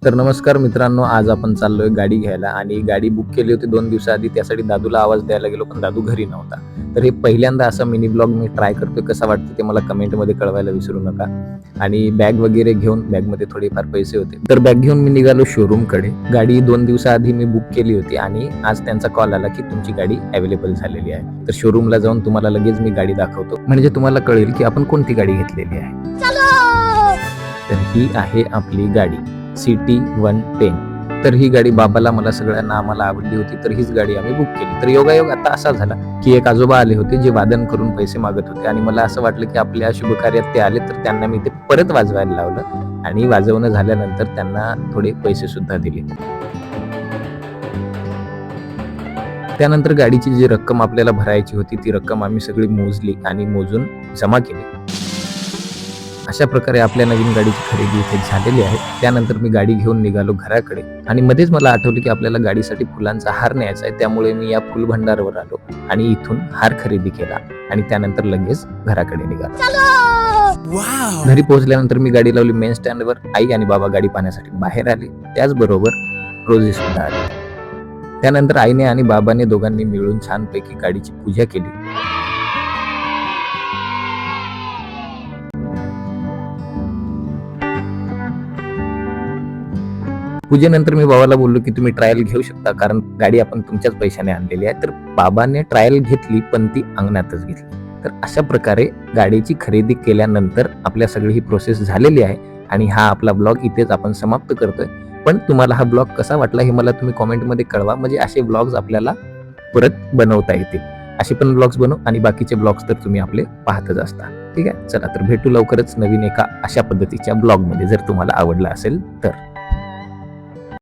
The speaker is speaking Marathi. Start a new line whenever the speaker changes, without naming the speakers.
तर नमस्कार मित्रांनो, आज आपण चाललोय गाडी घ्यायला आणि गाडी बुक केली होती 2 दिवसाआधी. त्यासाठी दादूला आवाज द्यायला गेलो, पण दादू घरी नव्हता. तर हे पहिल्यांदा असा मिनी ब्लॉग मी ट्राय करतोय. कसा वाटतो ते मला कमेंटमध्ये कळवायला विसरू नका. आणि बॅग वगैरे घेऊन बॅगमध्ये थोडेफार पैसे होते. तर बॅग घेऊन मी निघालो शोरूमकडे. गाडी 2 दिवसाआधी मी बुक केली होती आणि आज त्यांचा कॉल आला की तुमची गाडी अवेलेबल झालेली आहे. तर शोरूमला जाऊन तुम्हाला लगेच मी गाडी दाखवतो, म्हणजे तुम्हाला कळेल की आपण कोणती गाडी घेतलेली आहे. तर ही आहे आपली गाडी सिटी 110. तर ही गाडी बाबाला, मला, सगळ्यांना आम्हाला आवडली होती. तर हीच गाडी आम्ही बुक केली. तर योगायोग आता असा झाला की एक आजोबा आले होते जे वादन करून पैसे मागत होते आणि मला असं वाटलं की आपल्या शुभ कार्यात ते आले, तर त्यांना मी ते परत वाजवायला लावलं आणि वाजवणं झाल्यानंतर त्यांना थोडे पैसे सुद्धा दिले. त्यानंतर गाडीची जी रक्कम आपल्याला भरायची होती ती रक्कम आम्ही सगळी मोजली आणि मोजून जमा केली. अशा प्रकारे आपल्या नवीन गाडीची खरेदी इथे झालेली आहे. त्यानंतर मी गाडी घेऊन निघालो घराकडे आणि मध्येच मला आठवलं की आपल्याला गाडीसाठी फुलांचा हार न्यायचा आहे. त्यामुळे मी या फुल भंडारवर आलो आणि इथून हार खरेदी केला आणि त्यानंतर लगेच घराकडे निघालो. घरी पोहोचल्यानंतर मी गाडी लावली मेन स्टँडवर. आई आणि बाबा गाडी पाहण्यासाठी बाहेर आले. त्याचबरोबर रोजी सुद्धा आली. त्यानंतर आईने आणि बाबाने दोघांनी मिळून छानपैकी गाडीची पूजा केली. पूजेनंतर मी बाबाला बोललो की तुम्ही ट्रायल घेऊ शकता, कारण गाडी आपण तुमच्याच पैशाने आणलेली आहे. तर बाबाने ट्रायल घेतली, पण ती अंगणातच घेतली. तर अशा प्रकारे गाडीची खरेदी केल्यानंतर आपल्या सगळी ही प्रोसेस झालेली आहे आणि हा आपला ब्लॉग इथेच आपण समाप्त करतोय. पण तुम्हाला हा ब्लॉग कसा वाटला हे मला तुम्ही कॉमेंटमध्ये कळवा, म्हणजे असे ब्लॉग्स आपल्याला परत बनवता येतील. असे पण ब्लॉग्स बनव आणि बाकीचे ब्लॉग्स तर तुम्ही आपले पाहतच असता. ठीक आहे, चला तर भेटू लवकरच नवीन एका अशा पद्धतीच्या ब्लॉगमध्ये, जर तुम्हाला आवडला असेल तर.